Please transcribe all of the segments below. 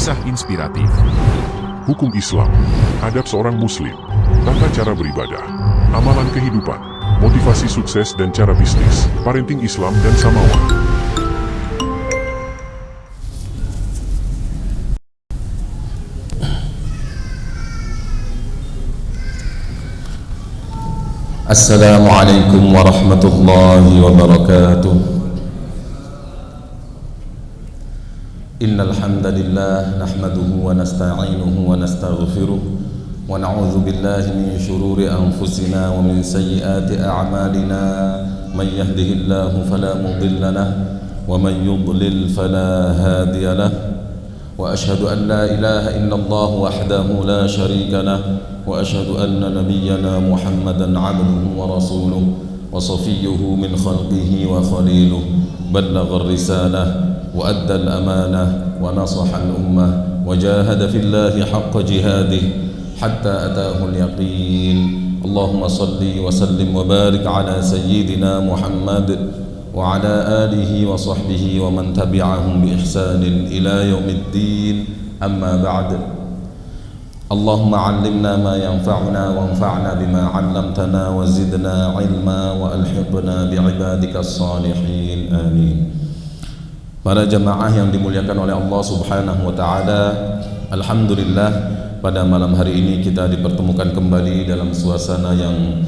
kisah inspiratif, hukum Islam, adab seorang muslim, tata cara beribadah, amalan kehidupan, motivasi sukses dan cara bisnis, parenting Islam dan Samawa. Assalamualaikum warahmatullahi wabarakatuh. Innal hamdalillah nahmaduhu wa nasta'inuhu wa nastaghfiruh wa na'udzu billahi min shururi anfusina wa min sayyiati a'malina. Man yahdihillahu fala mudilla lahu wa man yudlil fala hadiya lahu. Wa ashhadu an la ilaha illallah wahdahu la sharika lahu wa ashhadu anna nabiyyana Muhammadan 'abduhu wa rasuluhu wa safiyyuhu min khalqihi wa khaliluhu. Ballagha ar-risalah wa adda al-amanah wa nasaha al-ummah wa jahada fillahi haqqa jihadihi hatta ataahu al-yaqin. Allahumma salli wa sallim wa barik ala sayyidina Muhammad wa ala alihi wa sahbihi wa man tabi'ahum bi ihsanin ila yaumiddin. Amma ba'd. Allahumma 'allimna ma yanfa'una wanfa'na bima 'allamtana wa zidna 'ilma wa alhiqna bi'ibadika as-salihin. Amin. Para jamaah yang dimuliakan oleh Allah Subhanahu wa taala, alhamdulillah pada malam hari ini kita dipertemukan kembali dalam suasana yang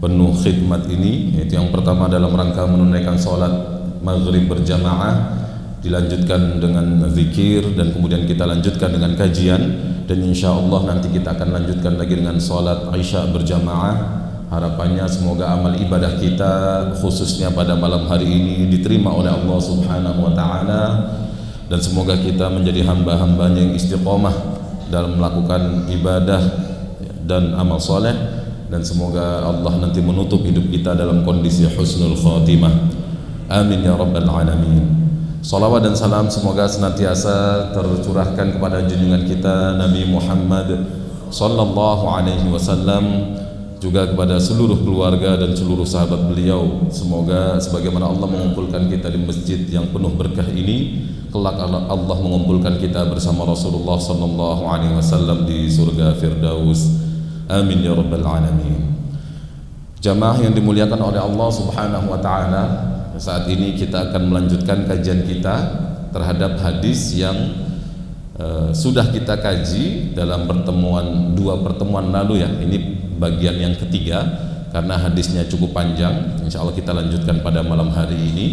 penuh khidmat ini, yaitu yang pertama dalam rangka menunaikan salat maghrib berjamaah, dilanjutkan dengan zikir, dan kemudian kita lanjutkan dengan kajian, dan insyaallah nanti kita akan lanjutkan lagi dengan salat Isya berjamaah. Harapannya semoga amal ibadah kita khususnya pada malam hari ini diterima oleh Allah Subhanahu wa taala, dan semoga kita menjadi hamba-hambanya yang istiqomah dalam melakukan ibadah dan amal soleh, dan semoga Allah nanti menutup hidup kita dalam kondisi husnul khatimah. Amin ya rabbal alamin. Salawat dan salam semoga senantiasa tercurahkan kepada junjungan kita Nabi Muhammad sallallahu alaihi wasallam, juga kepada seluruh keluarga dan seluruh sahabat beliau. Semoga sebagaimana Allah mengumpulkan kita di masjid yang penuh berkah ini, kelak Allah mengumpulkan kita bersama Rasulullah sallallahu alaihi wasallam di surga Firdaus. Amin ya rabbal alamin. Jamaah yang dimuliakan oleh Allah Subhanahu wa taala, saat ini kita akan melanjutkan kajian kita terhadap hadis yang sudah kita kaji dalam dua pertemuan lalu ya. Ini bagian yang ketiga karena hadisnya cukup panjang. Insya Allah kita lanjutkan pada malam hari ini,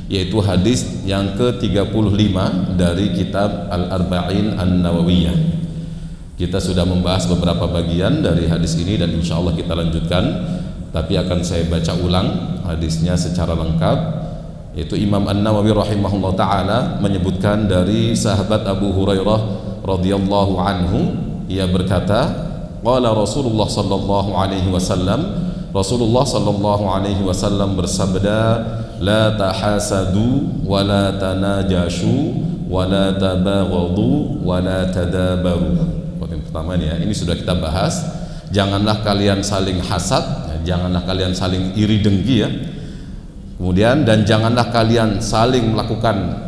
yaitu hadis yang ke-35 dari kitab Al-Arba'in An-Nawawiyah. Kita sudah membahas beberapa bagian dari hadis ini dan insya Allah kita lanjutkan, tapi akan saya baca ulang hadisnya secara lengkap. Yaitu Imam An-Nawawi rahimahullah ta'ala menyebutkan dari sahabat Abu Hurairah radhiyallahu anhu, ia berkata, qala Rasulullah sallallahu alaihi wasallam, Rasulullah sallallahu alaihi wasallam bersabda, la tahasadu wa la tanajashu wa la tabaghadu wa la tadabaru. Poin pertama ini ya, ini sudah kita bahas. Janganlah kalian saling hasad, janganlah kalian saling iri dengki ya. Kemudian dan janganlah kalian saling melakukan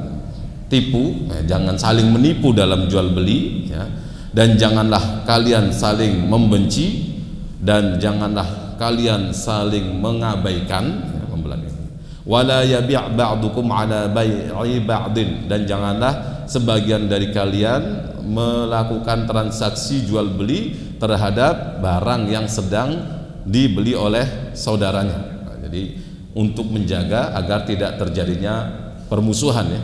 tipu, jangan saling menipu dalam jual beli ya. Dan janganlah kalian saling membenci, dan janganlah kalian saling mengabaikan wala yabi' ba'dukum ala bai'i ba'din, dan janganlah sebagian dari kalian melakukan transaksi jual beli terhadap barang yang sedang dibeli oleh saudaranya. Jadi untuk menjaga agar tidak terjadinya permusuhan ya.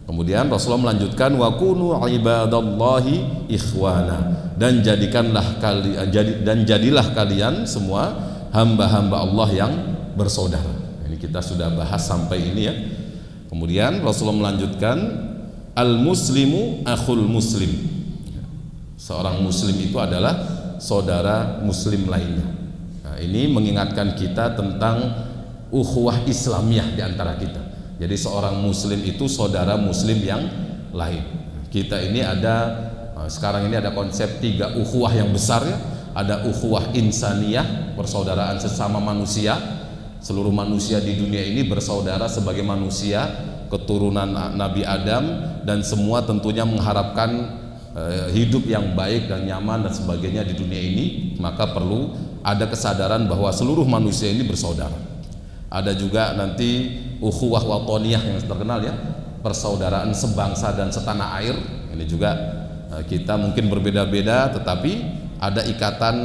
Kemudian Rasulullah melanjutkan, wa kunu ibadallahi ikhwana, dan jadilah kalian semua hamba-hamba Allah yang bersaudara. Ini kita sudah bahas sampai ini ya. Kemudian Rasulullah melanjutkan, al muslimu akhul muslim, seorang muslim itu adalah saudara muslim lainnya. Nah, ini mengingatkan kita tentang ukhuwah Islamiyah di antara kita. Jadi seorang muslim itu saudara muslim yang lain. Kita ini sekarang ini ada konsep 3 ukhuwah yang besar ya. Ada ukhuwah insaniyah, persaudaraan sesama manusia. Seluruh manusia di dunia ini bersaudara sebagai manusia, keturunan Nabi Adam, dan semua tentunya mengharapkan hidup yang baik dan nyaman dan sebagainya di dunia ini, maka perlu ada kesadaran bahwa seluruh manusia ini bersaudara. Ada juga nanti ukhuwah watoniyah yang terkenal ya, persaudaraan sebangsa dan setanah air. Ini juga kita mungkin berbeda-beda, tetapi ada ikatan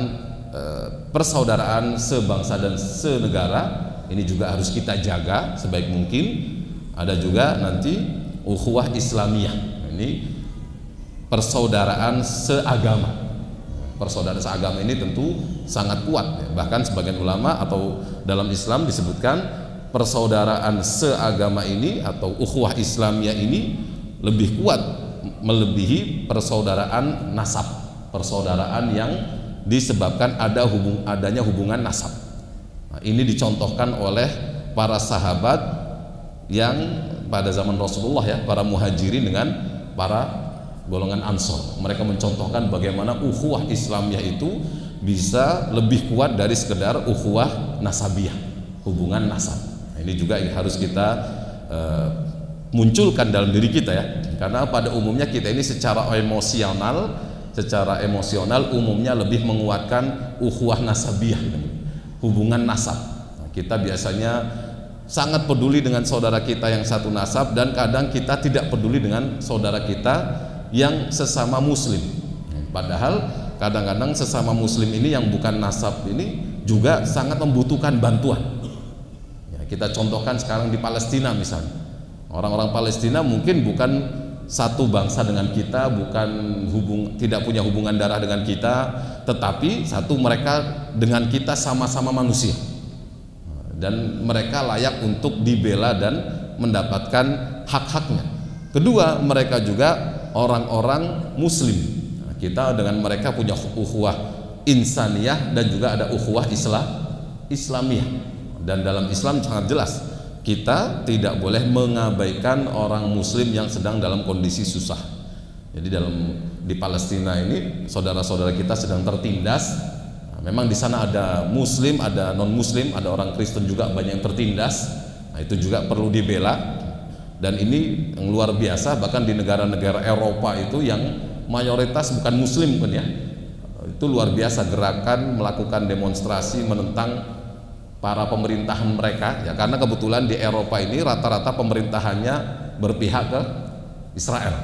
persaudaraan sebangsa dan senegara. Ini juga harus kita jaga sebaik mungkin. Ada juga nanti ukhuwah islamiyah. Ini persaudaraan seagama. Persaudaraan seagama ini tentu sangat kuat ya. Bahkan sebagian ulama atau dalam Islam disebutkan persaudaraan seagama ini atau ukhuwah islamiyah ini lebih kuat melebihi persaudaraan nasab, persaudaraan yang disebabkan adanya hubungan nasab. Nah, ini dicontohkan oleh para sahabat yang pada zaman Rasulullah ya, para muhajirin dengan para golongan Ansor. Mereka mencontohkan bagaimana ukhuwah Islamiyah itu bisa lebih kuat dari sekedar ukhuwah nasabiyah, hubungan nasab. Nah, ini juga harus kita munculkan dalam diri kita ya, karena pada umumnya kita ini secara emosional umumnya lebih menguatkan ukhuwah nasabiyah, hubungan nasab. Nah, kita biasanya sangat peduli dengan saudara kita yang satu nasab, dan kadang kita tidak peduli dengan saudara kita yang sesama muslim. Padahal kadang-kadang sesama muslim ini yang bukan nasab ini juga sangat membutuhkan bantuan ya, kita contohkan sekarang di Palestina misalnya. Orang-orang Palestina mungkin bukan satu bangsa dengan kita, tidak punya hubungan darah dengan kita, tetapi mereka dengan kita sama-sama manusia, dan mereka layak untuk dibela dan mendapatkan hak-haknya. Kedua, mereka juga orang-orang muslim. Nah, kita dengan mereka punya ukhuwah insaniyah dan juga ada ukhuwah islamiyah. Dan dalam Islam sangat jelas, kita tidak boleh mengabaikan orang muslim yang sedang dalam kondisi susah. Jadi di Palestina ini saudara-saudara kita sedang tertindas. Nah, memang di sana ada muslim, ada non muslim, ada orang Kristen juga banyak yang tertindas. Nah, itu juga perlu dibela. Dan ini yang luar biasa, bahkan di negara-negara Eropa itu yang mayoritas bukan muslim kan ya, itu luar biasa gerakan melakukan demonstrasi menentang para pemerintahan mereka ya, karena kebetulan di Eropa ini rata-rata pemerintahannya berpihak ke Israel,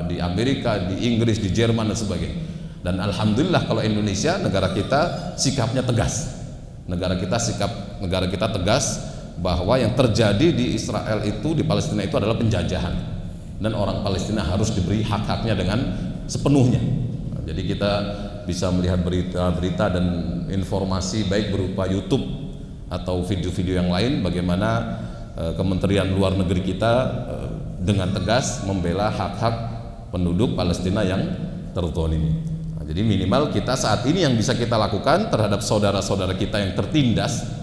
di Amerika, di Inggris, di Jerman dan sebagainya. Dan alhamdulillah kalau Indonesia, negara kita sikapnya tegas, negara kita tegas bahwa yang terjadi di Israel itu, di Palestina itu adalah penjajahan, dan orang Palestina harus diberi hak-haknya dengan sepenuhnya. Nah, jadi kita bisa melihat berita-berita dan informasi baik berupa YouTube atau video-video yang lain bagaimana Kementerian Luar Negeri kita dengan tegas membela hak-hak penduduk Palestina yang terzalimi. Nah, jadi minimal kita saat ini yang bisa kita lakukan terhadap saudara-saudara kita yang tertindas,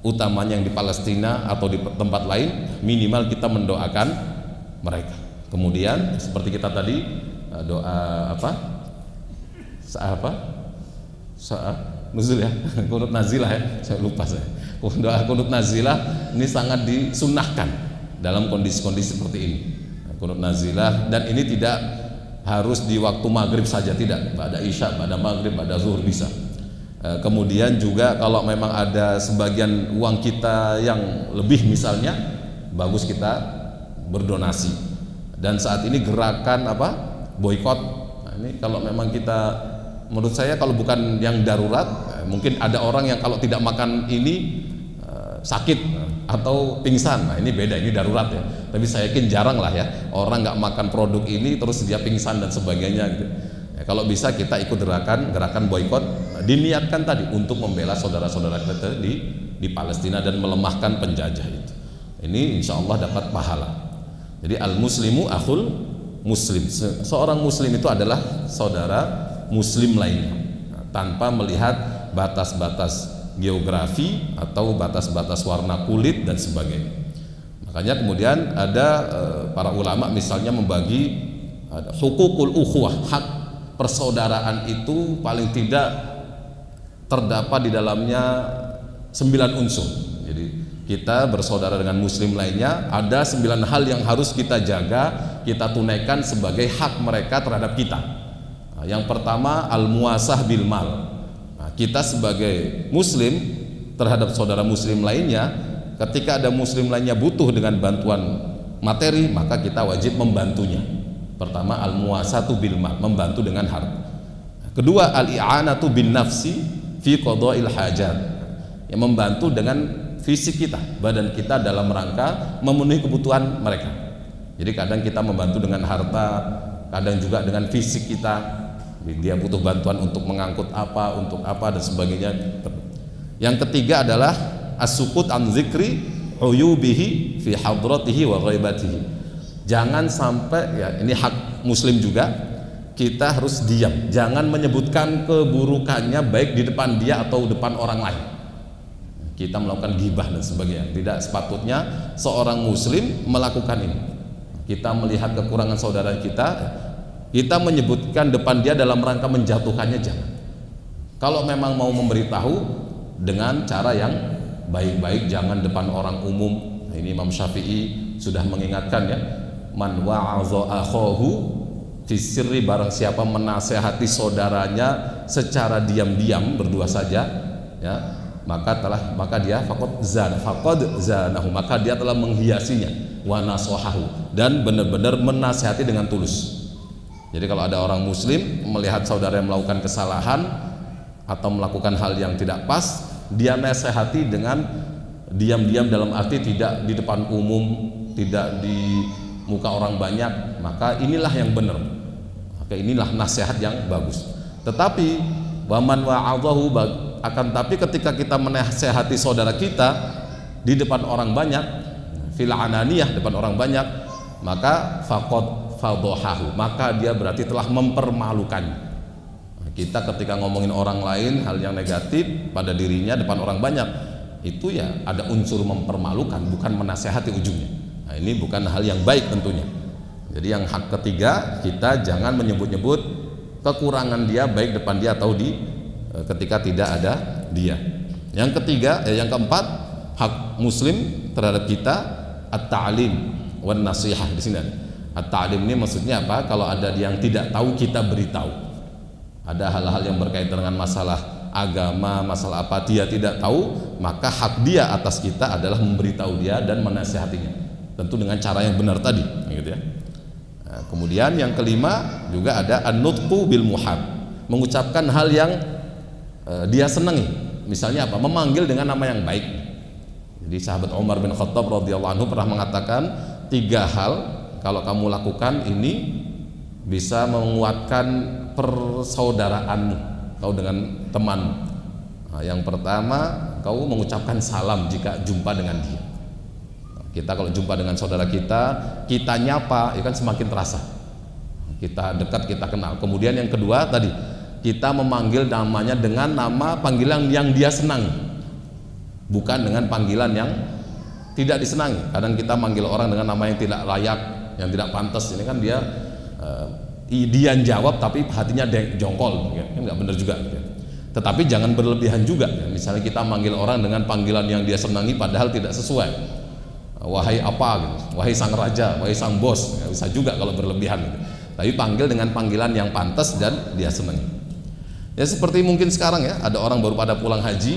utamanya yang di Palestina atau di tempat lain, minimal kita mendoakan mereka. Kemudian seperti kita tadi doa nuzul ya, kunut nazilah ya, saya lupa saya. Doa kunut nazilah ini sangat disunnahkan dalam kondisi-kondisi seperti ini. Kunut nazilah, dan ini tidak harus di waktu maghrib saja, tidak, pada isya, pada maghrib, pada zuhur bisa. Kemudian juga kalau memang ada sebagian uang kita yang lebih misalnya, bagus kita berdonasi. Dan saat ini gerakan boykot. Nah, ini kalau memang kita, menurut saya kalau bukan yang darurat, mungkin ada orang yang kalau tidak makan ini sakit atau pingsan. Nah, ini beda, ini darurat ya. Tapi saya yakin jarang lah ya orang nggak makan produk ini terus dia pingsan dan sebagainya gitu. Kalau bisa kita ikut gerakan boykot, diniatkan tadi untuk membela saudara-saudara kita di Palestina dan melemahkan penjajah itu. Ini insya Allah dapat pahala. Jadi al-muslimu akhul muslim. Seorang muslim itu adalah saudara muslim lainnya, tanpa melihat batas-batas geografi atau batas-batas warna kulit dan sebagainya. Makanya kemudian ada para ulama misalnya membagi hukukul ukhuwah, hak persaudaraan itu paling tidak terdapat di dalamnya 9 unsur. Jadi kita bersaudara dengan muslim lainnya, ada 9 hal yang harus kita jaga kita tunaikan sebagai hak mereka terhadap kita. Nah, yang pertama al-muasah bil mal. Nah, kita sebagai muslim terhadap saudara muslim lainnya, ketika ada muslim lainnya butuh dengan bantuan materi, maka kita wajib membantunya. Pertama al-muasatu bil mal, membantu dengan harta. Kedua al-i'anatu bin nafsi fi qada'il hajat, yang membantu dengan fisik kita, badan kita dalam rangka memenuhi kebutuhan mereka. Jadi kadang kita membantu dengan harta, kadang juga dengan fisik kita. Dia butuh bantuan untuk mengangkut apa, untuk apa dan sebagainya. Yang ketiga adalah as-sukut an zikri uyubihi fi hadratihi wa ghaibatihi. Jangan sampai, ya ini hak muslim juga, kita harus diam, jangan menyebutkan keburukannya baik di depan dia atau depan orang lain. Kita melakukan ghibah dan sebagainya. Tidak sepatutnya seorang muslim melakukan ini. Kita melihat kekurangan saudara kita, kita menyebutkan depan dia dalam rangka menjatuhkannya, jangan. Kalau memang mau memberitahu dengan cara yang baik-baik, jangan depan orang umum. Nah, ini Imam Syafi'i sudah mengingatkan, ya, man wa'adha akhahu fi sirri, barang siapa menasehati saudaranya secara diam-diam berdua saja, ya, maka dia faqad zanahu, maka dia telah menghiasinya, wa nasahahu, dan benar-benar menasihati dengan tulus. Jadi kalau ada orang muslim melihat saudara yang melakukan kesalahan atau melakukan hal yang tidak pas, dia nasihati dengan diam-diam, dalam arti tidak di depan umum, tidak di muka orang banyak, maka inilah yang benar, maka inilah nasihat yang bagus. Tetapi waman wa'adhahu, akan tapi ketika kita menasehati saudara kita di depan orang banyak, fil ananiyah, depan orang banyak, maka faqad fadhahahu, maka dia berarti telah mempermalukan. Kita ketika ngomongin orang lain hal yang negatif pada dirinya depan orang banyak, itu ya ada unsur mempermalukan, bukan menasehati ujungnya. Nah, ini bukan hal yang baik tentunya. Jadi yang hak ketiga, kita jangan menyebut-nyebut kekurangan dia baik depan dia atau di ketika tidak ada dia. Yang ketiga, yang keempat, hak muslim terhadap kita at-ta'lim wan nasihah. Di sini at-ta'lim ini maksudnya apa? Kalau ada yang tidak tahu, kita beritahu. Ada hal-hal yang berkaitan dengan masalah agama, masalah apa dia tidak tahu, maka hak dia atas kita adalah memberitahu dia dan menasihatinya, tentu dengan cara yang benar tadi, gitu ya. Nah, kemudian yang kelima juga ada an-nutqu bil muhab, mengucapkan hal yang dia senangi. Misalnya apa? Memanggil dengan nama yang baik. Jadi sahabat Umar bin Khattab radhiyallahu anhu pernah mengatakan, 3 hal kalau kamu lakukan ini bisa menguatkan persaudaraanmu kau dengan temanmu. Nah, yang pertama, kau mengucapkan salam jika jumpa dengan dia. Kita kalau jumpa dengan saudara kita nyapa, ya kan semakin terasa kita dekat, kita kenal. Kemudian yang kedua tadi, kita memanggil namanya dengan nama panggilan yang dia senang, bukan dengan panggilan yang tidak disenangi. Kadang kita manggil orang dengan nama yang tidak layak, yang tidak pantas. Ini kan dia dia jawab tapi hatinya jongkol, kan nggak benar juga. Tetapi jangan berlebihan juga. Misalnya kita manggil orang dengan panggilan yang dia senangi padahal tidak sesuai. Wahai apa, gitu. Wahai sang raja, wahai sang bos, nggak bisa juga kalau berlebihan. Gitu. Tapi panggil dengan panggilan yang pantas dan dia senangi. Ya seperti mungkin sekarang ya, ada orang baru pada pulang haji,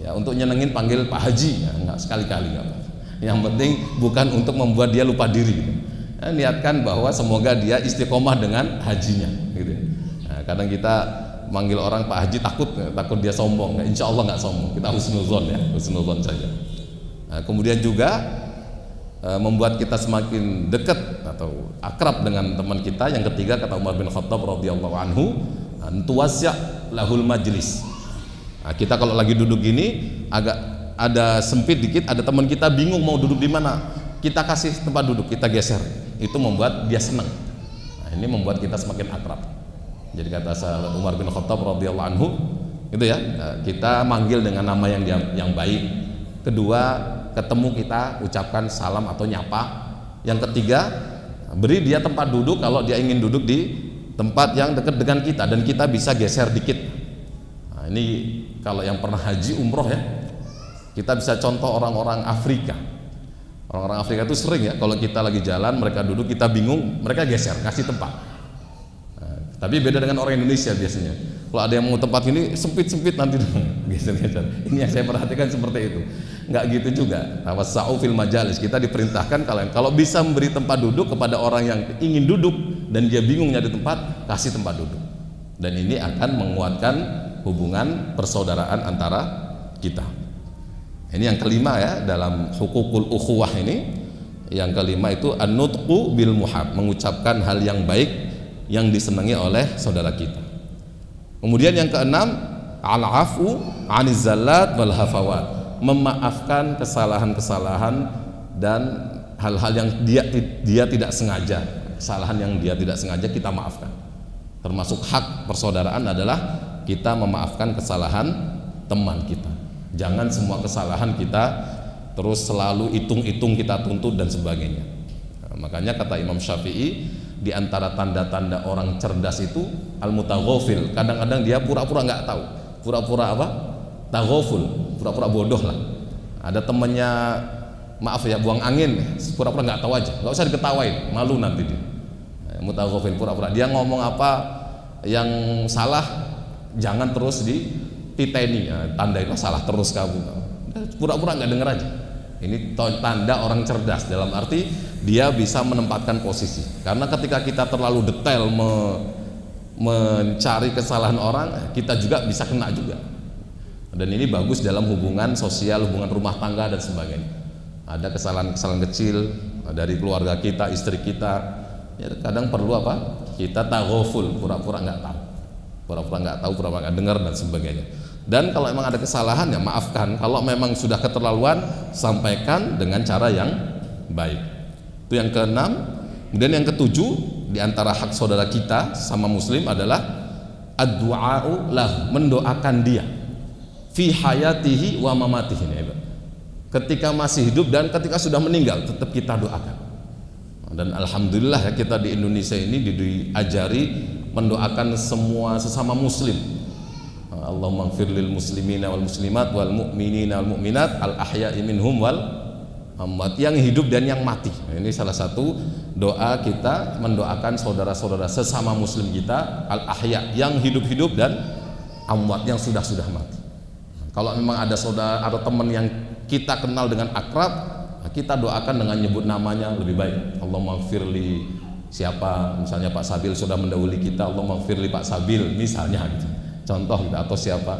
ya untuk nyenengin panggil Pak Haji, ya, nggak sekali-kali nggak apa. Yang penting bukan untuk membuat dia lupa diri. Gitu. Ya, niatkan bahwa semoga dia istiqomah dengan hajinya, gitu. Nah, kadang kita manggil orang Pak Haji takut dia sombong. Nah, insya Allah nggak sombong. Kita husnuzon ya, husnuzon saja. Nah, kemudian juga membuat kita semakin dekat atau akrab dengan teman kita. Yang ketiga, kata Umar bin Khattab radhiyallahu anhu, antuwasya lahul majlis. Nah, kita kalau lagi duduk gini agak ada sempit dikit, ada teman kita bingung mau duduk di mana, kita kasih tempat duduk, kita geser. Itu membuat dia senang. Nah, ini membuat kita semakin akrab. Jadi kata sahabat Umar bin Khattab radhiyallahu anhu, itu ya, kita manggil dengan nama yang baik. Kedua, ketemu kita ucapkan salam atau nyapa. Yang ketiga, beri dia tempat duduk kalau dia ingin duduk di tempat yang dekat dengan kita dan kita bisa geser dikit. Nah, ini kalau yang pernah haji umroh ya, kita bisa contoh orang-orang Afrika. Orang-orang Afrika itu sering ya, kalau kita lagi jalan, mereka duduk, kita bingung, mereka geser, kasih tempat. Nah, tapi beda dengan orang Indonesia biasanya. Kalau ada yang mau tempat ini sempit-sempit nanti geser-geser. Ini yang saya perhatikan seperti itu. Nggak gitu juga. Tawassa'u fil majalis. Kita diperintahkan kalau bisa memberi tempat duduk kepada orang yang ingin duduk dan dia bingung nyari tempat, kasih tempat duduk. Dan ini akan menguatkan hubungan persaudaraan antara kita. Ini yang kelima ya, dalam hukukul ukhuwah ini. Yang kelima itu an-nutqu bil muhab, mengucapkan hal yang baik yang disenangi oleh saudara kita. Kemudian yang keenam, al-afu 'aniz zallat wal hafawat, memaafkan kesalahan-kesalahan dan hal-hal yang dia tidak sengaja, kesalahan yang dia tidak sengaja kita maafkan. Termasuk hak persaudaraan adalah kita memaafkan kesalahan teman kita. Jangan semua kesalahan kita terus selalu hitung-hitung, kita tuntut dan sebagainya. Nah, makanya kata Imam Syafi'i, di antara tanda-tanda orang cerdas itu al-mutaghafil. Kadang-kadang dia pura-pura nggak tahu. Pura-pura apa? Taghaful, pura-pura bodoh lah. Ada temennya, maaf ya, buang angin, pura-pura nggak tahu aja, nggak usah diketawain, malu nanti dia. Mutaghafil, pura-pura. Dia ngomong apa yang salah, jangan terus dititeni, tanda itu salah terus kamu. Pura-pura nggak denger aja. Ini tanda orang cerdas, dalam arti dia bisa menempatkan posisi. Karena ketika kita terlalu detail mencari kesalahan orang, kita juga bisa kena juga. Dan ini bagus dalam hubungan sosial, hubungan rumah tangga dan sebagainya. Ada kesalahan-kesalahan kecil dari keluarga kita, istri kita, ya kadang perlu apa? Kita taghaful, pura-pura nggak tahu, pura-pura nggak dengar dan sebagainya. Dan kalau memang ada kesalahan ya maafkan. Kalau memang sudah keterlaluan, sampaikan dengan cara yang baik. Itu yang keenam. Kemudian yang ketujuh, di antara hak saudara kita sama muslim adalah ad-du'a'u lah, mendoakan dia fi hayatihi wa mamatihi. Ketika masih hidup dan ketika sudah meninggal, tetap kita doakan. Dan alhamdulillah ya, kita di Indonesia ini diajari mendoakan semua sesama muslim. Allahumma ighfir lil muslimina wal muslimat wal mu'minina wal mu'minat al ahya'i minhum wal amwat, yang hidup dan yang mati. Ini salah satu doa kita, mendoakan saudara-saudara sesama muslim kita, al ahya, yang hidup-hidup dan amwat, yang sudah mati. Kalau memang ada saudara atau teman yang kita kenal dengan akrab, kita doakan dengan nyebut namanya lebih baik. Allahumma ighfir li siapa, misalnya Pak Sabil sudah mendahului kita, Allahumma ighfir li Pak Sabil misalnya gitu. Contoh gitu, atau siapa.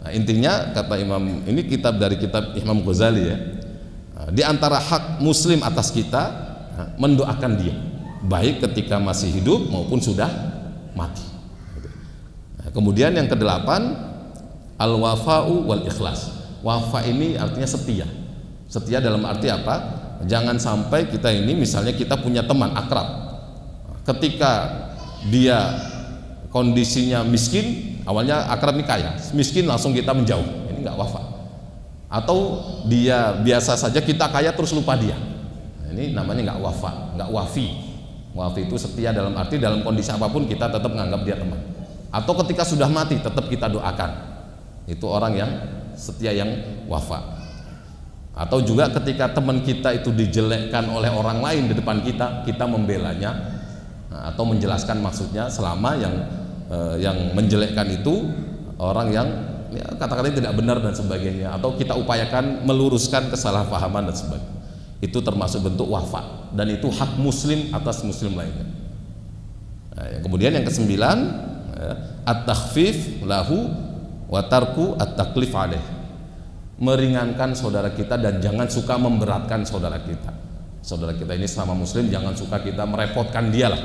Nah, intinya kata Imam, ini kitab dari kitab Imam Ghazali ya. Di antara hak muslim atas kita, mendoakan dia, baik ketika masih hidup maupun sudah mati. Nah, kemudian yang kedelapan, al-wafa'u wal ikhlas. Wafa ini artinya setia. Setia dalam arti apa? Jangan sampai kita ini, misalnya kita punya teman akrab, ketika dia kondisinya miskin, awalnya akrab ini kaya, miskin langsung kita menjauh, ini nggak wafa. Atau dia biasa saja, kita kaya terus lupa dia, ini namanya nggak wafa, nggak wafi. Wafi itu setia dalam arti dalam kondisi apapun kita tetap menganggap dia teman. Atau ketika sudah mati tetap kita doakan, itu orang yang setia, yang wafa. Atau juga ketika teman kita itu dijelekkan oleh orang lain di depan kita, kita membelanya, atau menjelaskan maksudnya, selama yang menjelekkan itu orang yang ya, kata-katanya tidak benar dan sebagainya, atau kita upayakan meluruskan kesalahpahaman dan sebagainya. Itu termasuk bentuk wafa, dan itu hak muslim atas muslim lainnya. Nah, kemudian yang kesembilan, at-takhfif lahu wa tarku at-taklif alaih, meringankan saudara kita dan jangan suka memberatkan saudara kita. Saudara kita ini sama muslim, jangan suka kita merepotkan dia lah.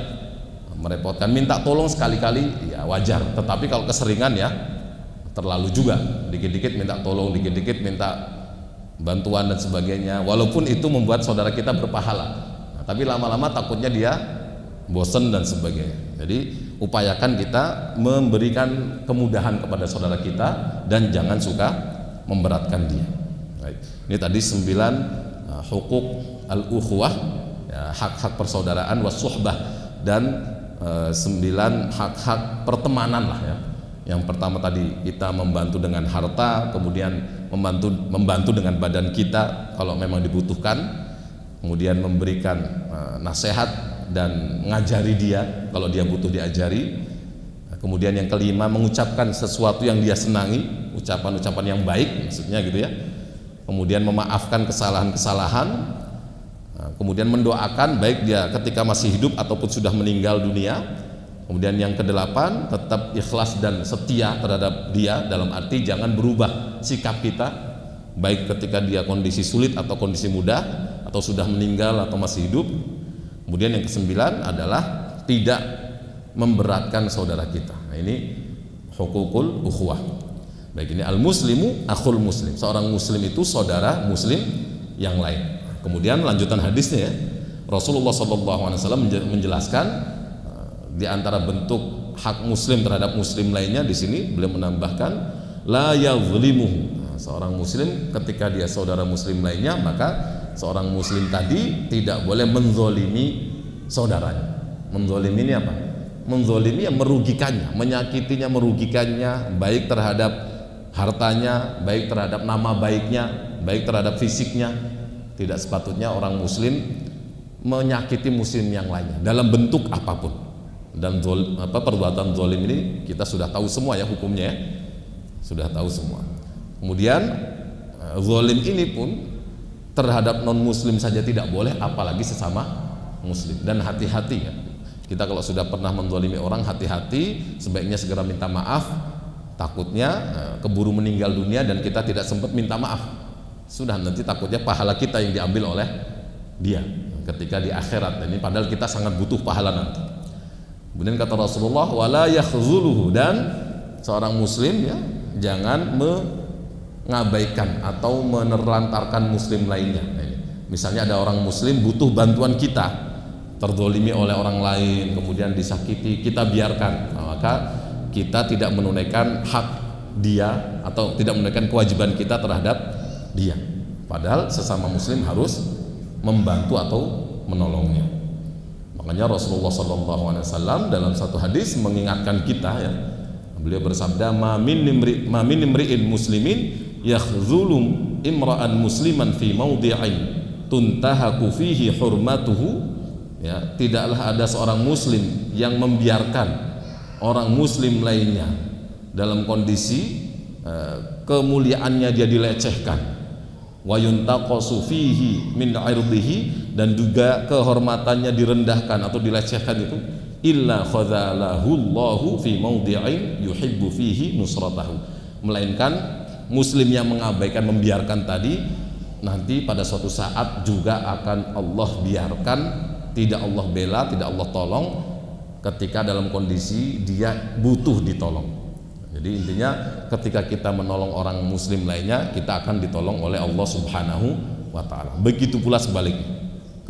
Merepotkan, minta tolong sekali-kali ya wajar, tetapi kalau keseringan ya terlalu juga. Dikit-dikit minta tolong, dikit-dikit minta bantuan dan sebagainya, walaupun itu membuat saudara kita berpahala, tapi lama-lama takutnya dia bosan dan sebagainya. Jadi upayakan kita memberikan kemudahan kepada saudara kita dan jangan suka memberatkan dia. Baik. Ini tadi 9 hukuk al-ukhuwah, ya, hak-hak persaudaraan, was-suhbah, dan 9 hak-hak pertemanan lah ya. Yang pertama tadi kita membantu dengan harta, kemudian membantu dengan badan kita kalau memang dibutuhkan. kemudian memberikan nasihat dan mengajari dia kalau dia butuh diajari. Kemudian yang kelima, mengucapkan sesuatu yang dia senangi, ucapan-ucapan yang baik maksudnya gitu ya. Kemudian memaafkan kesalahan-kesalahan. Kemudian mendoakan baik dia ketika masih hidup ataupun sudah meninggal dunia. Kemudian yang kedelapan, tetap ikhlas dan setia terhadap dia, dalam arti jangan berubah sikap kita baik ketika dia kondisi sulit atau kondisi mudah, atau sudah meninggal atau masih hidup. Kemudian yang kesembilan adalah tidak memberatkan saudara kita. Nah, ini hukukul ukhuwah. Baik, ini al-muslimu akhul muslim. Seorang muslim itu saudara muslim yang lain. Kemudian lanjutan hadisnya ya. Rasulullah SAW menjelaskan di antara bentuk hak muslim terhadap muslim lainnya, di sini beliau menambahkan la yazlimuhu. Nah, seorang muslim ketika dia saudara muslim lainnya, maka seorang muslim tadi tidak boleh menzolimi saudaranya. Menzolimi ini apa? Menzolimi yang merugikannya, menyakitinya, merugikannya, baik terhadap hartanya, baik terhadap nama baiknya, baik terhadap fisiknya. Tidak sepatutnya orang muslim menyakiti muslim yang lainnya dalam bentuk apapun. Dan perbuatan zalim ini kita sudah tahu semua ya hukumnya ya. Sudah tahu semua. Kemudian zalim ini pun terhadap non muslim saja tidak boleh, apalagi sesama muslim. Dan hati-hati ya. Kita kalau sudah pernah menzalimi orang, hati-hati, sebaiknya segera minta maaf. Takutnya keburu meninggal dunia dan kita tidak sempat minta maaf. Sudah, nanti takutnya pahala kita yang diambil oleh dia ketika di akhirat. Ini padahal kita sangat butuh pahala nanti. Kemudian kata Rasulullah, wala yakhzuluhu, dan seorang muslim ya jangan mengabaikan atau menelantarkan muslim lainnya. Misalnya ada orang muslim butuh bantuan kita, terzolimi oleh orang lain, kemudian disakiti, kita biarkan, maka kita tidak menunaikan hak dia atau tidak menunaikan kewajiban kita terhadap dia. Padahal sesama muslim harus membantu atau menolongnya. Makanya Rasulullah SAW dalam satu hadis mengingatkan kita ya. Beliau bersabda, ma min imri'in muslimin yakhzulum imra'an musliman fi mawdi'in tuntahaku fihi hurmatuhu. Ya, tidaklah ada seorang muslim yang membiarkan orang muslim lainnya dalam kondisi kemuliaannya dia dilecehkan, wa yuntaqasu fihi min 'irdihi, dan juga kehormatannya direndahkan atau dilecehkan itu, illa khadzalahu Allahu fi mawdi'in yuhibbu fihi nusratahu, melainkan muslim yang mengabaikan, membiarkan tadi, nanti pada suatu saat juga akan Allah biarkan, tidak Allah bela, tidak Allah tolong ketika dalam kondisi dia butuh ditolong. Jadi intinya ketika kita menolong orang muslim lainnya, kita akan ditolong oleh Allah Subhanahu wa ta'ala. Begitu pula sebaliknya,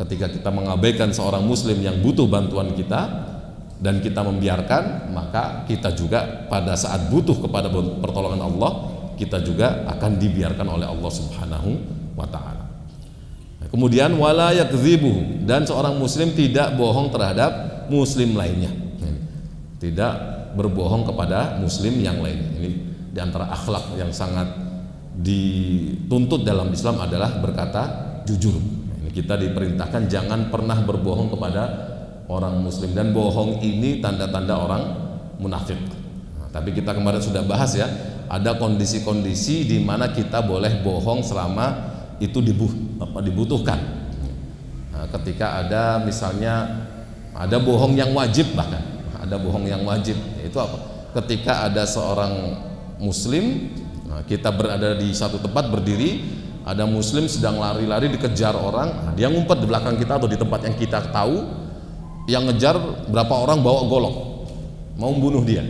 ketika kita mengabaikan seorang muslim yang butuh bantuan kita dan kita membiarkan, maka kita juga pada saat butuh kepada pertolongan Allah, kita juga akan dibiarkan oleh Allah Subhanahu wa ta'ala. Kemudian wala yakdzibuhu, dan seorang muslim tidak bohong terhadap muslim lainnya, tidak berbohong kepada muslim yang lain. Ini diantara akhlak yang sangat dituntut dalam Islam adalah berkata jujur. Ini kita diperintahkan jangan pernah berbohong kepada orang muslim, dan bohong ini tanda-tanda orang munafik. Nah, tapi kita kemarin sudah bahas ya, ada kondisi-kondisi di mana kita boleh bohong selama itu dibutuhkan. Nah, ketika ada misalnya ada bohong yang wajib, bahkan ada bohong yang wajib, itu apa? Ketika ada seorang muslim, nah, kita berada di satu tempat berdiri, ada muslim sedang lari-lari dikejar orang, nah, dia ngumpet di belakang kita atau di tempat yang kita tahu, yang ngejar berapa orang bawa golok mau membunuh dia.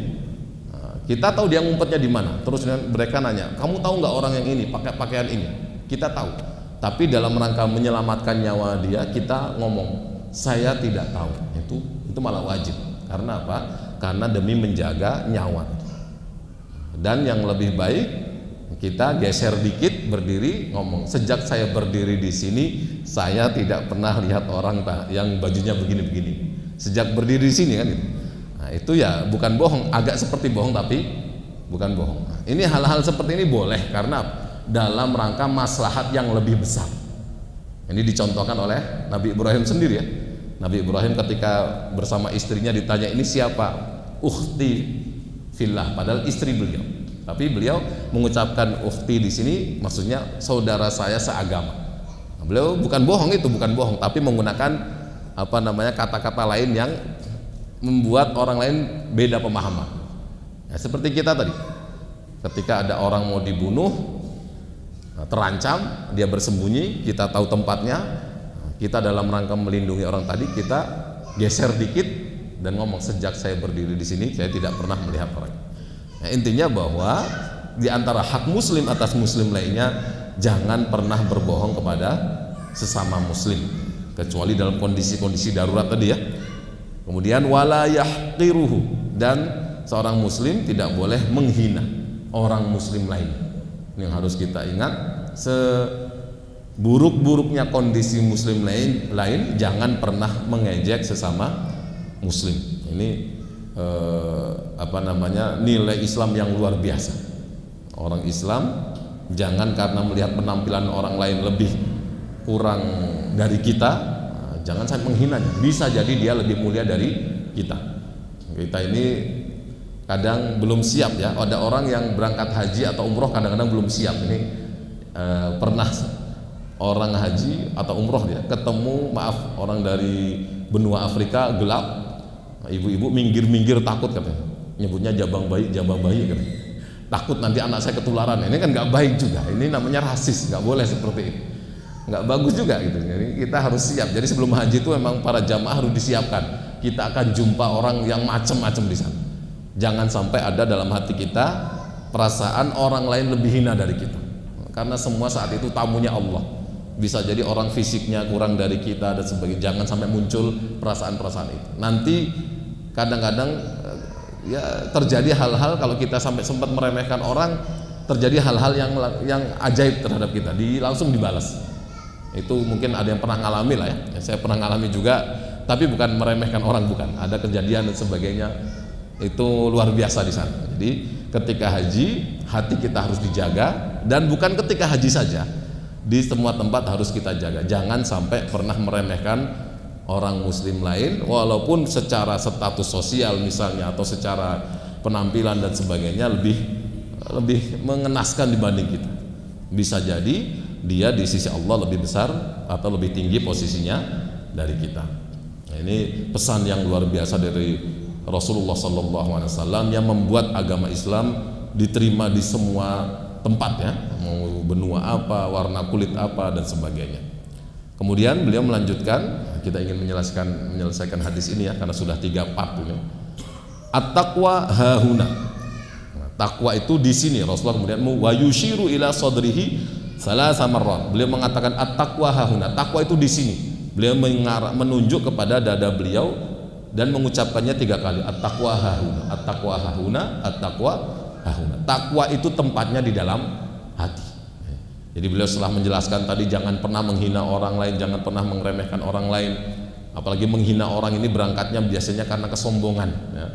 Nah, kita tahu dia ngumpetnya di mana, terus mereka nanya, kamu tahu nggak orang yang ini pakai pakaian ini? Kita tahu, tapi dalam rangka menyelamatkan nyawa dia, kita ngomong saya tidak tahu. Itu malah wajib. Karena apa? Karena demi menjaga nyawa. Dan yang lebih baik kita geser dikit, berdiri, ngomong, sejak saya berdiri di sini saya tidak pernah lihat orang yang bajunya begini-begini. Sejak berdiri di sini kan itu. Nah, itu ya bukan bohong, agak seperti bohong tapi bukan bohong. Nah, ini hal-hal seperti ini boleh karena dalam rangka maslahat yang lebih besar. Ini dicontohkan oleh Nabi Ibrahim sendiri ya. Nabi Ibrahim ketika bersama istrinya ditanya, ini siapa? Ukhti fillah, padahal istri beliau. Tapi beliau mengucapkan ukhti di sini maksudnya saudara saya seagama. Nah, beliau bukan bohong, itu bukan bohong, tapi menggunakan kata-kata lain yang membuat orang lain beda pemahaman. Ya, seperti kita tadi, ketika ada orang mau dibunuh, terancam, dia bersembunyi, kita tahu tempatnya, kita dalam rangka melindungi orang tadi, kita geser dikit dan ngomong, sejak saya berdiri di sini saya tidak pernah melihat orang. Nah, intinya bahwa di antara hak muslim atas muslim lainnya, jangan pernah berbohong kepada sesama muslim, kecuali dalam kondisi-kondisi darurat tadi ya. Kemudian wala yahqiruhu, dan seorang muslim tidak boleh menghina orang muslim lain. Ini yang harus kita ingat, seburuk-buruknya kondisi muslim lain jangan pernah mengejek sesama muslim. Ini nilai Islam yang luar biasa. Orang Islam jangan karena melihat penampilan orang lain lebih kurang dari kita, jangan sampai menghinanya. Bisa jadi dia lebih mulia dari kita. Kita ini kadang belum siap ya. Ada orang yang berangkat haji atau umroh kadang-kadang belum siap. Ini pernah orang haji atau umroh dia ketemu, maaf, orang dari benua Afrika gelap, ibu-ibu minggir-minggir takut katanya, nyebutnya jabang bayi katanya. Takut nanti anak saya ketularan. Ini kan nggak baik juga. Ini namanya rasis, nggak boleh seperti ini. Nggak bagus juga gitu. Jadi kita harus siap. Jadi sebelum haji itu memang para jamaah harus disiapkan. Kita akan jumpa orang yang macam-macam di sana. Jangan sampai ada dalam hati kita perasaan orang lain lebih hina dari kita. Karena semua saat itu tamunya Allah. Bisa jadi orang fisiknya kurang dari kita dan sebagainya. Jangan sampai muncul perasaan-perasaan itu. Nanti kadang-kadang ya terjadi hal-hal, kalau kita sampai sempat meremehkan orang, terjadi hal-hal yang ajaib terhadap kita, langsung dibalas. Itu mungkin ada yang pernah ngalami lah ya. Saya pernah ngalami juga, tapi bukan meremehkan orang, bukan. Ada kejadian dan sebagainya. Itu luar biasa di sana. Jadi ketika haji, hati kita harus dijaga, dan bukan ketika haji saja, di semua tempat harus kita jaga. Jangan sampai pernah meremehkan orang muslim lain, walaupun secara status sosial misalnya atau secara penampilan dan sebagainya lebih mengenaskan dibanding kita. Bisa jadi dia di sisi Allah lebih besar atau lebih tinggi posisinya dari kita. Nah, ini pesan yang luar biasa dari Rasulullah SAW yang membuat agama Islam diterima di semua tempat ya, mau benua apa, warna kulit apa dan sebagainya. Kemudian beliau melanjutkan, kita ingin menyelesaikan hadis ini ya, karena sudah 3 part ini. At-taqwa hahuna. Nah, takwa itu di sini. Rasulullah kemudian wa yushiru ila sadrihi salasa marrat. Beliau mengatakan at-taqwa hahuna. Takwa itu di sini. Beliau menunjuk kepada dada beliau dan mengucapkannya 3 kali, at-taqwa hahuna, at-taqwa hahuna, at-taqwa hahuna. Takwa itu tempatnya di dalam hati. Jadi beliau setelah menjelaskan tadi, jangan pernah menghina orang lain, jangan pernah meremehkan orang lain, apalagi menghina orang ini berangkatnya biasanya karena kesombongan ya.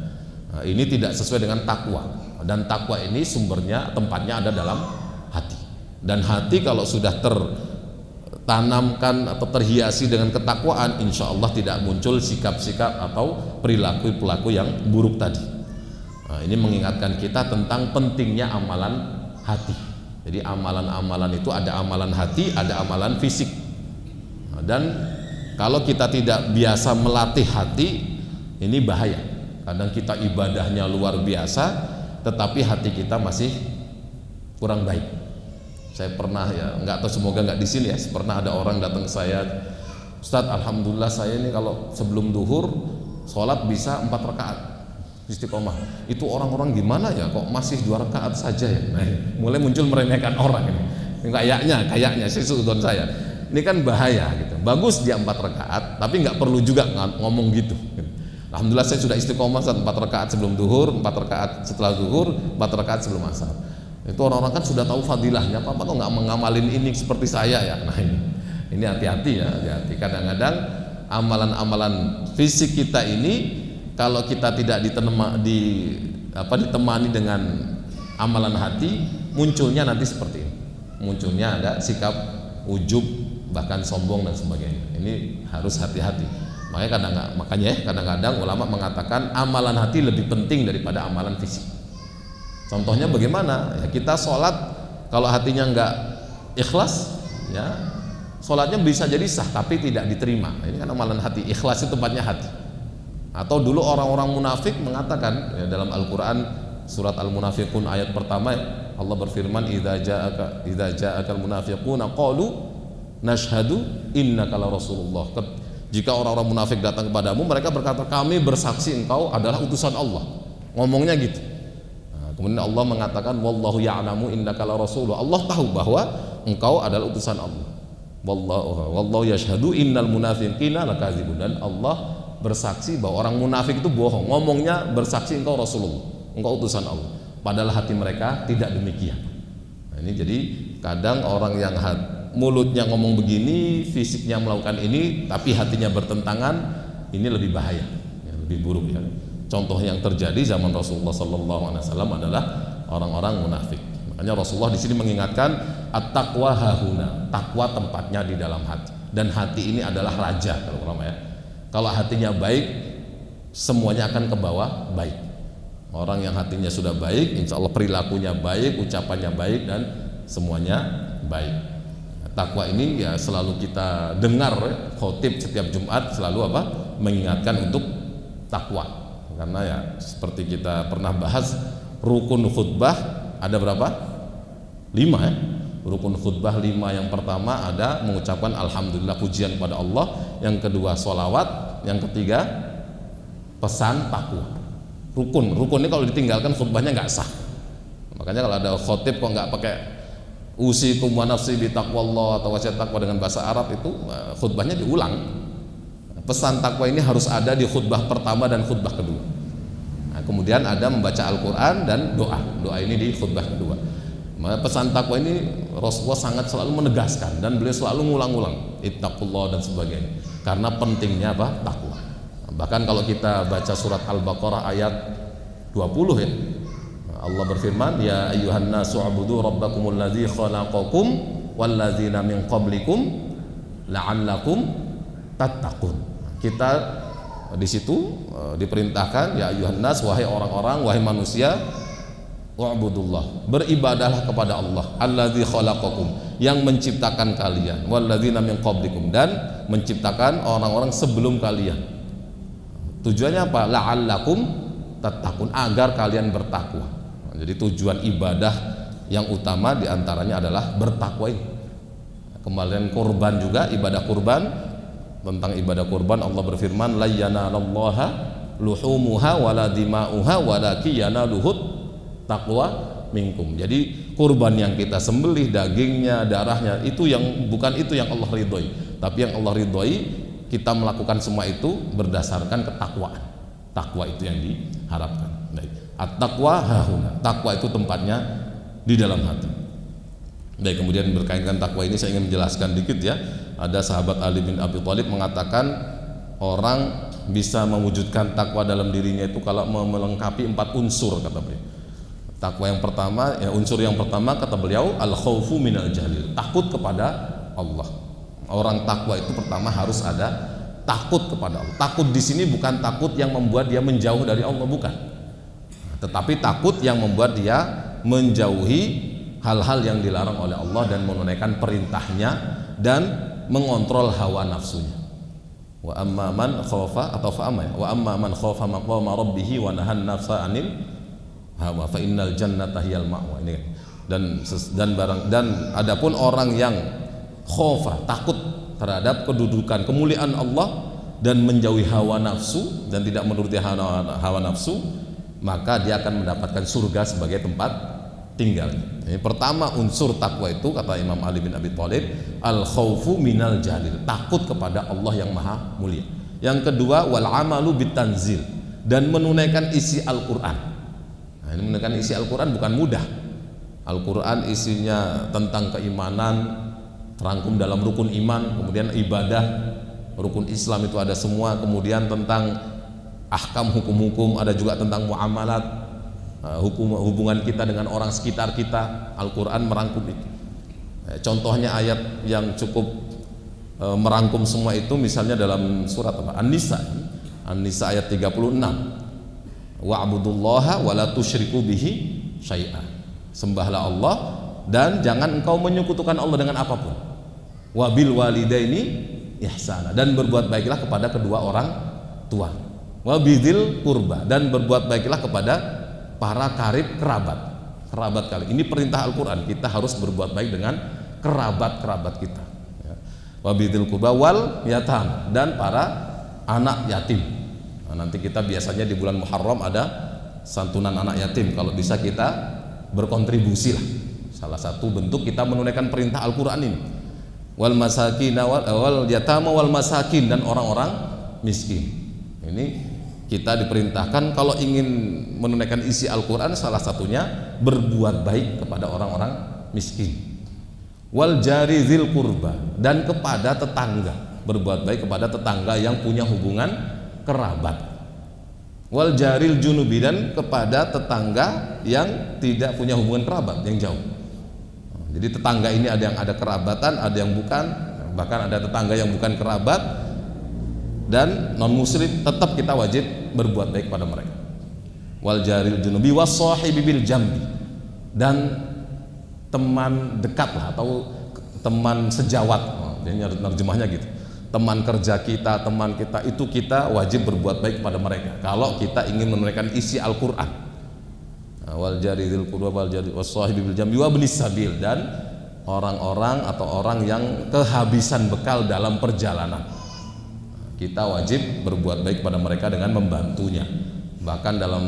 Nah, ini tidak sesuai dengan takwa, dan takwa ini sumbernya, tempatnya ada dalam hati. Dan hati kalau sudah tanamkan atau terhiasi dengan ketakwaan, insya Allah tidak muncul sikap-sikap atau perilaku-perilaku yang buruk tadi. Nah, ini mengingatkan kita tentang pentingnya amalan hati. Jadi amalan-amalan itu ada amalan hati, ada amalan fisik. Nah, dan kalau kita tidak biasa melatih hati, ini bahaya. Kadang kita ibadahnya luar biasa, tetapi hati kita masih kurang baik. Saya pernah ya, nggak tahu, semoga nggak di sini ya. Pernah ada orang datang ke saya, Ustadz, alhamdulillah saya ini kalau sebelum duhur sholat bisa 4 rakaat istiqomah. Itu orang-orang gimana ya, kok masih 2 rakaat saja ya? Nah, mulai muncul meremehkan orang ini. Kayaknya sesuudon saya. Ini kan bahaya gitu. Bagus dia 4 rakaat, tapi nggak perlu juga ngomong gitu. Alhamdulillah saya sudah istiqomah 4 rakaat sebelum duhur, 4 rakaat setelah duhur, 4 rakaat sebelum asar. Itu orang-orang kan sudah tahu fadilahnya, apa kok nggak mengamalin ini seperti saya ya? Nah ini hati-hati ya, hati-hati. Kadang-kadang amalan-amalan fisik kita ini kalau kita tidak ditemani dengan amalan hati, munculnya nanti seperti ini. Munculnya ada sikap ujub, bahkan sombong dan sebagainya. Ini harus hati-hati. Makanya kadang-kadang ulama mengatakan amalan hati lebih penting daripada amalan fisik. Contohnya bagaimana? Ya, kita sholat kalau hatinya nggak ikhlas, ya sholatnya bisa jadi sah tapi tidak diterima. Ini kan amalan hati. Ikhlas itu tempatnya hati. Atau dulu orang-orang munafik mengatakan ya, dalam Al-Quran surat Al-Munafiqun ayat pertama Allah berfirman, idza ja'akal munafiquna qalu nashhadu innaka la rasulullah. Jika orang-orang munafik datang kepadamu, mereka berkata, kami bersaksi engkau adalah utusan Allah. Ngomongnya gitu. Nah, kemudian Allah mengatakan, wallahu ya'lamu innaka la rasulullah. Allah tahu bahwa engkau adalah utusan Allah. Wallahu yashhadu innal munafiqina lakadzibun. Dan Allah bersaksi bahwa orang munafik itu bohong. Ngomongnya bersaksi engkau Rasulullah, engkau utusan Allah. Padahal hati mereka tidak demikian. Nah, ini jadi kadang orang yang mulutnya ngomong begini, fisiknya melakukan ini, tapi hatinya bertentangan, ini lebih bahaya, ya, lebih buruk ya. Contoh yang terjadi zaman Rasulullah SAW adalah orang-orang munafik. Makanya Rasulullah di sini mengingatkan at-taqwa hahuna, takwa tempatnya di dalam hati. Dan hati ini adalah raja kalau ulama ya. Kalau hatinya baik, semuanya akan ke bawah baik. Orang yang hatinya sudah baik, insya Allah perilakunya baik, ucapannya baik, dan semuanya baik. Takwa ini ya selalu kita dengar khotib setiap Jumat selalu apa? Mengingatkan untuk takwa. Karena ya seperti kita pernah bahas, rukun khutbah ada berapa? 5 ya. Rukun khutbah 5 yang pertama ada mengucapkan alhamdulillah, pujian kepada Allah. Yang kedua sholawat. Yang ketiga pesan takwa. Rukun ini kalau ditinggalkan khutbahnya nggak sah. Makanya kalau ada khotib kok nggak pakai usikum wa nafsi bi taqwallah atau wasiat takwa dengan bahasa Arab, itu khutbahnya diulang. Pesan takwa ini harus ada di khutbah pertama dan khutbah kedua. Nah, kemudian ada membaca Al-Quran dan doa ini di khutbah kedua. Pesan takwa ini Rasulullah sangat selalu menegaskan dan beliau selalu ngulang-ulang ittaqullah dan sebagainya, karena pentingnya apa? Takwa. Bahkan kalau kita baca surat Al-Baqarah ayat 20 ya, Allah berfirman, ya ayyuhan nasu ubudu rabbakumul ladzi khalaqakum walladzina min qablikum la'allakum tattaqun. Kita di situ diperintahkan, ya ayyuhan nas, wahai orang-orang, wahai manusia, wa'budullah, beribadahlah kepada Allah, alladzi khalaqakum, yang menciptakan kalian, walladzina min qablikum, dan menciptakan orang-orang sebelum kalian. Tujuannya apa? La'allakum tattaqun, agar kalian bertakwa. Jadi tujuan ibadah yang utama diantaranya adalah bertakwa ini. Kemudian kurban juga, ibadah kurban. Tentang ibadah kurban Allah berfirman, la yanalallaha luhumuha wala dima'uha walakin yanaluhut taqwa minkum. Jadi kurban yang kita sembelih, dagingnya, darahnya, itu yang bukan itu yang Allah ridhoi. Tapi yang Allah ridhoi kita melakukan semua itu berdasarkan ketakwaan. Takwa itu yang diharapkan. Baik. At-taqwa hahuna, takwa itu tempatnya di dalam hati. Dan kemudian berkaitan takwa ini saya ingin menjelaskan dikit ya. Ada sahabat Ali bin Abi Thalib mengatakan orang bisa mewujudkan takwa dalam dirinya itu kalau melengkapi 4 unsur, kata beliau. Takwa yang pertama, ya, unsur yang pertama kata beliau al-khaufu minal jalil, takut kepada Allah. Orang takwa itu pertama harus ada takut kepada Allah. Takut di sini bukan takut yang membuat dia menjauh dari Allah, bukan. Tetapi takut yang membuat dia menjauhi hal-hal yang dilarang oleh Allah dan menunaikan perintahnya dan mengontrol hawa nafsunya. Wa amma man khafa atau fa'ama ya. Wa amma man khafa maqama rabbih wa nahan nafsa 'anil hawa fa innal jannata hiyal ma'wa. Ini dan adapun orang yang khafa, takut terhadap kedudukan kemuliaan Allah dan menjauhi hawa nafsu dan tidak menuruti hawa nafsu, maka dia akan mendapatkan surga sebagai tempat tinggalnya. Ini pertama unsur takwa itu kata Imam Ali bin Abi Thalib, al khaufu minal jalil, takut kepada Allah yang maha mulia. Yang kedua wal amalu bitanzil, dan menunaikan isi Al-Qur'an. Nah, ini menunaikan isi Al-Qur'an bukan mudah. Al-Qur'an isinya tentang keimanan, terangkum dalam rukun iman, kemudian ibadah, rukun Islam itu ada semua, kemudian tentang ahkam hukum-hukum, ada juga tentang muamalat, hubungan kita dengan orang sekitar kita. Al-Quran merangkum itu. Contohnya ayat yang cukup merangkum semua itu misalnya dalam surat apa? An-Nisa. An-Nisa ayat 36. Wa'budullaha wa la tusyriku bihi syai'a. Sembahlah Allah dan jangan engkau menyekutukan Allah dengan apapun. Wa bil walidaini ihsana, dan berbuat baiklah kepada kedua orang tua. Wa bidzil qurba, dan berbuat baiklah kepada para karib kerabat. Kerabat kali ini perintah Al-Qur'an, kita harus berbuat baik dengan kerabat-kerabat kita. Wa bidzil qurba wal yatam, dan para anak yatim. Nah, nanti kita biasanya di bulan Muharram ada santunan anak yatim, kalau bisa kita berkontribusi lah. Salah satu bentuk kita menunaikan perintah Al-Qur'an ini. Wal masakin wal yatama wal masakin, dan orang-orang miskin. Ini kita diperintahkan kalau ingin menunaikan isi Al-Qur'an, salah satunya berbuat baik kepada orang-orang miskin. Wal jari dzil qurba, dan kepada tetangga, berbuat baik kepada tetangga yang punya hubungan kerabat. Wal jaril junubi, dan kepada tetangga yang tidak punya hubungan kerabat, yang jauh. Jadi tetangga ini ada yang ada kerabatan, ada yang bukan, bahkan ada tetangga yang bukan kerabat dan non muslim, tetap kita wajib berbuat baik pada mereka. Wal jaril junubi was sahibi bil jambi, dan teman dekat lah, atau teman sejawat, dia nerjemahnya gitu. Teman kerja kita, teman kita, itu kita wajib berbuat baik pada mereka kalau kita ingin menunaikan isi Al-Qur'an. Wal jaridil qurba wal jarid wassahibi bil jambi wa ibnis sabil, dan orang-orang atau orang yang kehabisan bekal dalam perjalanan, kita wajib berbuat baik pada mereka dengan membantunya. Bahkan dalam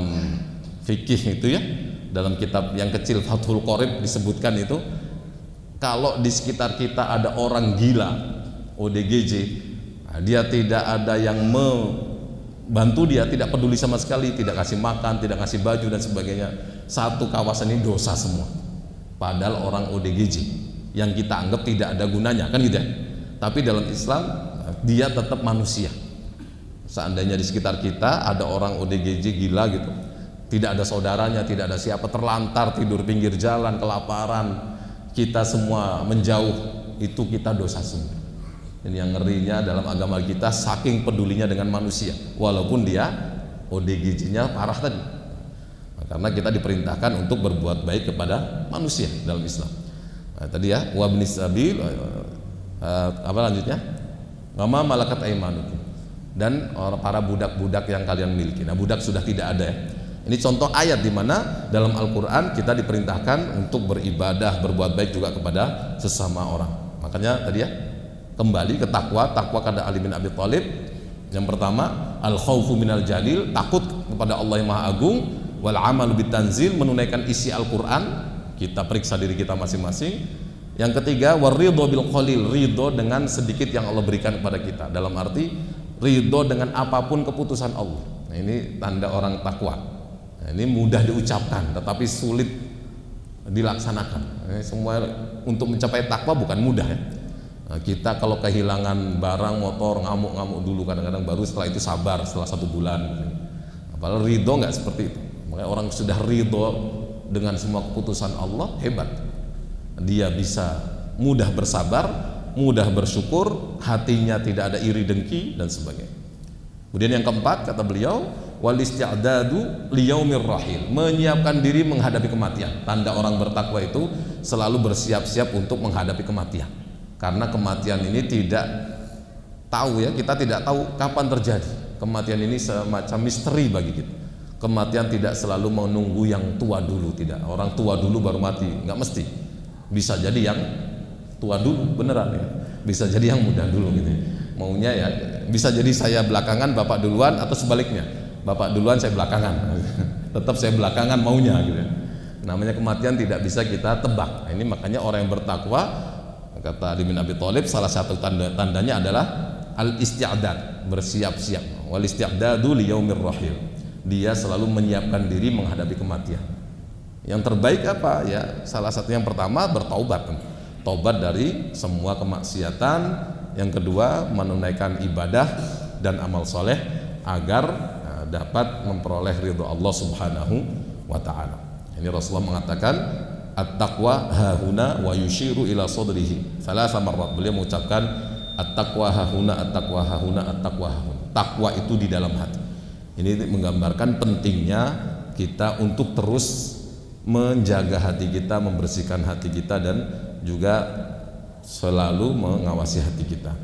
fikih itu ya, dalam kitab yang kecil Fathul Qorib disebutkan itu, kalau di sekitar kita ada orang gila ODGJ, dia tidak ada yang membantu dia, tidak peduli sama sekali, tidak kasih makan, tidak kasih baju dan sebagainya, satu kawasan ini dosa semua. Padahal orang ODGJ yang kita anggap tidak ada gunanya, kan gitu ya. Tapi dalam Islam dia tetap manusia. Seandainya di sekitar kita ada orang ODGJ gila gitu, tidak ada saudaranya, tidak ada siapa, terlantar tidur pinggir jalan, kelaparan, kita semua menjauh, itu kita dosa semua. Dan yang ngerinya dalam agama kita, saking pedulinya dengan manusia, walaupun dia ODGJ-nya parah tadi. Nah, karena kita diperintahkan untuk berbuat baik kepada manusia dalam Islam. Nah, tadi ya, wa ibnis sabil, apa lanjutnya? Wama malakat aimanukum, dan para budak-budak yang kalian miliki. Nah, budak sudah tidak ada ya. Ini contoh ayat di mana dalam Al-Qur'an kita diperintahkan untuk beribadah, berbuat baik juga kepada sesama orang. Makanya tadi ya, kembali ke takwa kata Ali bin Abi Thalib. Yang pertama, al khaufu minal jalil, takut kepada Allah yang Maha Agung, wal amalu bitanzil, menunaikan isi Al-Qur'an, kita periksa diri kita masing-masing. Yang ketiga, waridho bil qalil, ridho dengan sedikit yang Allah berikan kepada kita, dalam arti ridho dengan apapun keputusan Allah. Nah, ini tanda orang takwa. Nah, ini mudah diucapkan tetapi sulit dilaksanakan. Ini semua untuk mencapai takwa bukan mudah ya. Nah, kita kalau kehilangan barang, motor, ngamuk-ngamuk dulu kadang-kadang, baru setelah itu sabar setelah 1 bulan. Padahal ridho nggak seperti itu. Makanya orang sudah ridho dengan semua keputusan Allah, hebat. Dia bisa mudah bersabar, mudah bersyukur, hatinya tidak ada iri dengki dan sebagainya. Kemudian yang keempat, kata beliau, wal isti'dadu liyaumir rahil, menyiapkan diri menghadapi kematian. Tanda orang bertakwa itu selalu bersiap-siap untuk menghadapi kematian. Karena kematian ini tidak tahu ya, kita tidak tahu kapan terjadi. Kematian ini semacam misteri bagi kita. Kematian tidak selalu menunggu yang tua dulu, tidak. Orang tua dulu baru mati, nggak mesti. Bisa jadi yang tua dulu beneran ya. Bisa jadi yang muda dulu gitu. Maunya ya, bisa jadi saya belakangan, bapak duluan, atau sebaliknya. Bapak duluan, saya belakangan. Tetap saya belakangan maunya gitu. Namanya kematian tidak bisa kita tebak. Nah, ini makanya orang yang bertakwa, kata Ali bin Abi Thalib, salah satu tandanya adalah al-isti'dad, bersiap-siap. Wal isti'dadu liyaumir rahil. Dia selalu menyiapkan diri menghadapi kematian. Yang terbaik apa? Ya, salah satu yang pertama bertaubat. Taubat dari semua kemaksiatan. Yang kedua, menunaikan ibadah dan amal soleh agar dapat memperoleh ridho Allah Subhanahu wa ta'ala. Ini Rasulullah mengatakan, at-taqwa hahuna wa yushiru ila sadrihi. Salasa marrat. Beliau mengucapkan At-taqwa hahuna, at-taqwa hahuna, at-taqwa hahuna. Takwa itu di dalam hati. Ini menggambarkan pentingnya kita untuk terus menjaga hati kita, membersihkan hati kita, dan juga selalu mengawasi hati kita.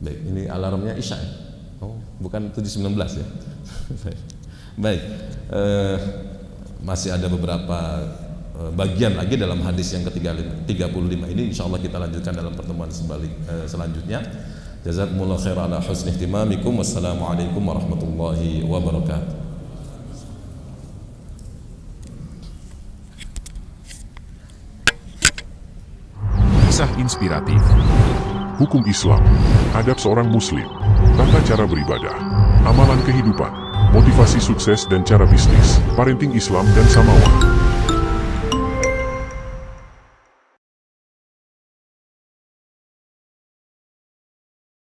Baik, ini alarmnya Isya ya? Oh, bukan 7.19 ya? Baik, masih ada beberapa bagian lagi dalam hadis yang ke-35 ini, insya Allah kita lanjutkan dalam pertemuan selanjutnya. Jazakumullah khair ala husni ihtimamikum. Wassalamualaikum warahmatullahi wabarakatuh. Kisah inspiratif, hukum Islam, adab seorang muslim, tata cara beribadah, amalan kehidupan, motivasi sukses dan cara bisnis, parenting Islam dan Samawa.